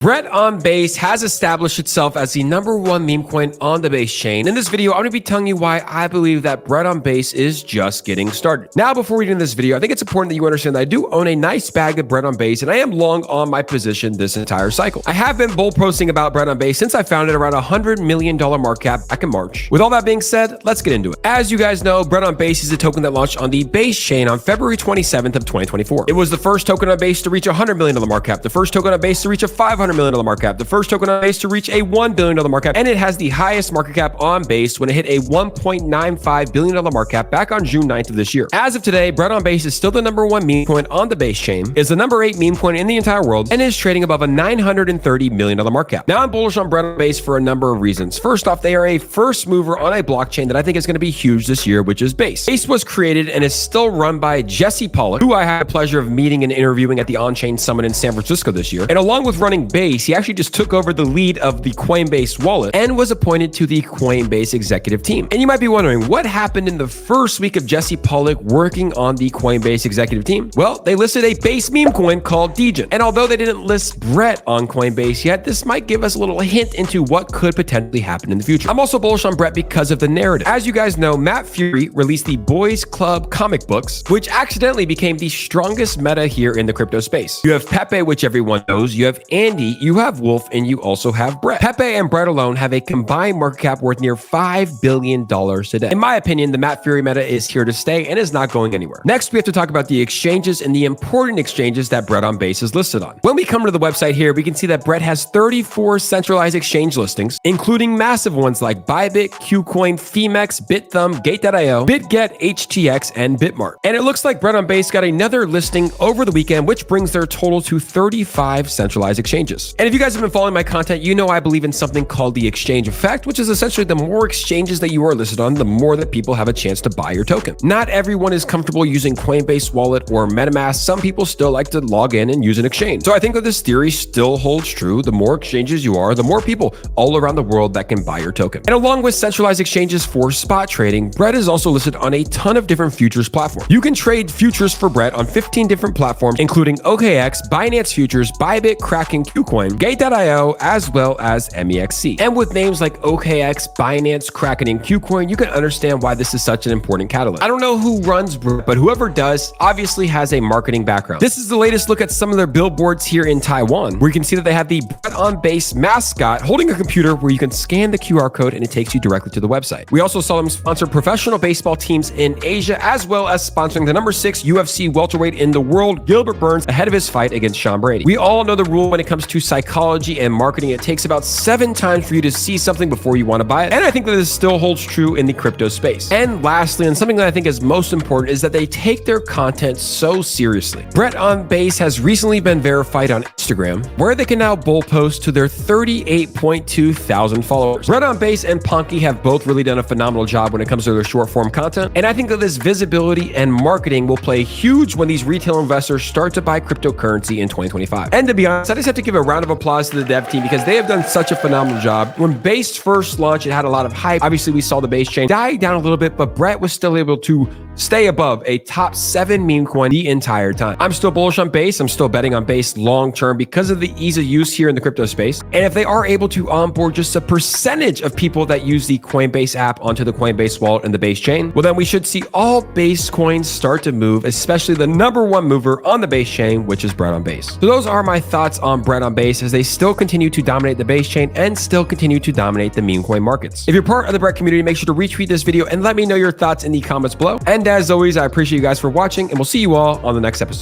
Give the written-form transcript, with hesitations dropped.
Brett on Base has established itself as the #1 meme coin on the Base chain. In this video, I'm going to be telling you why I believe that Brett on Base is just getting started. Now, before we get into this video, I think it's important that you understand that I do own a nice bag of Brett on Base, and I am long on my position this entire cycle. I have been bull posting about Brett on Base since I found it around $100 million market cap back in March. With all that being said, let's get into it. As you guys know, Brett on Base is a token that launched on the Base chain on February 27th of 2024. It was the first token on Base to reach $100 million market cap, the first token on Base to reach a $500 million market cap, the first token on Base to reach a $1 billion market cap, and it has the highest market cap on Base when it hit a $1.95 billion market cap back on June 9th of this year. As of today, Brett on Base is still the #1 meme coin on the Base chain, is the #8 meme coin in the entire world, and is trading above a $930 million market cap. Now, I'm bullish on Brett on Base for a number of reasons. First off, they are a first mover on a blockchain that I think is going to be huge this year, which is Base. Base was created and is still run by Jesse Pollock, who I had the pleasure of meeting and interviewing at the On-Chain Summit in San Francisco this year. And along with running Base, he actually just took over the lead of the Coinbase wallet and was appointed to the Coinbase executive team. And you might be wondering, what happened in the first week of Jesse Pollock working on the Coinbase executive team? Well, they listed a Base meme coin called Degen. And although they didn't list Brett on Coinbase yet, this might give us a little hint into what could potentially happen in the future. I'm also bullish on Brett because of the narrative. As you guys know, Matt Fury released the Boys Club comic books, which accidentally became the strongest meta here in the crypto space. You have Pepe, which everyone knows, you have Andy, you have Wolf, and you also have Brett. Pepe and Brett alone have a combined market cap worth near $5 billion today. In my opinion, the Matt Fury meta is here to stay and is not going anywhere. Next, we have to talk about the exchanges and the important exchanges that Brett on Base is listed on. When we come to the website here, we can see that Brett has 34 centralized exchange listings, including massive ones like Bybit, KuCoin, Femex, Bithumb, Gate.io, BitGet, HTX, and Bitmart. And it looks like Brett on Base got another listing over the weekend, which brings their total to 35 centralized exchanges. And if you guys have been following my content, you know I believe in something called the exchange effect, which is essentially the more exchanges that you are listed on, the more that people have a chance to buy your token. Not everyone is comfortable using Coinbase Wallet or MetaMask. Some people still like to log in and use an exchange. So I think that this theory still holds true. The more exchanges you are, the more people all around the world that can buy your token. And along with centralized exchanges for spot trading, Brett is also listed on a ton of different futures platforms. You can trade futures for Brett on 15 different platforms, including OKX, Binance Futures, Bybit, Kraken, KuCoin, Gate.io, as well as MEXC. And with names like OKX, Binance, Kraken, and KuCoin, you can understand why this is such an important catalyst. I don't know who runs Brett, but whoever does obviously has a marketing background. This is the latest look at some of their billboards here in Taiwan, where you can see that they have the Brett on Base mascot holding a computer where you can scan the QR code and it takes you directly to the website. We also saw them sponsor professional baseball teams in Asia, as well as sponsoring the #6 UFC welterweight in the world, Gilbert Burns, ahead of his fight against Sean Brady. We all know the rule when it comes to psychology and marketing. It takes about 7 times for you to see something before you want to buy it. And I think that this still holds true in the crypto space. And lastly, and something that I think is most important, is that they take their content so seriously. Brett on Base has recently been verified on Instagram, where they can now bull post to their 38.2 thousand followers. Brett on Base and Ponky have both really done a phenomenal job when it comes to their short form content. And I think that this visibility and marketing will play huge when these retail investors start to buy cryptocurrency in 2025. And to be honest, I just have to give a round of applause to the dev team because they have done such a phenomenal job. When Base first launched, it had a lot of hype. Obviously, we saw the Base chain die down a little bit, but Brett was still able to stay above a top 7 meme coin the entire time. I'm still bullish on Base. I'm still betting on Base long term because of the ease of use here in the crypto space. And if they are able to onboard just a percentage of people that use the Coinbase app onto the Coinbase wallet and the Base chain, well, then we should see all Base coins start to move, especially the #1 mover on the Base chain, which is Brett on Base. So those are my thoughts on Brett on Base as they still continue to dominate the Base chain and still continue to dominate the meme coin markets. If you're part of the Brett community, make sure to retweet this video and let me know your thoughts in the comments below. And as always, I appreciate you guys for watching, and we'll see you all on the next episode.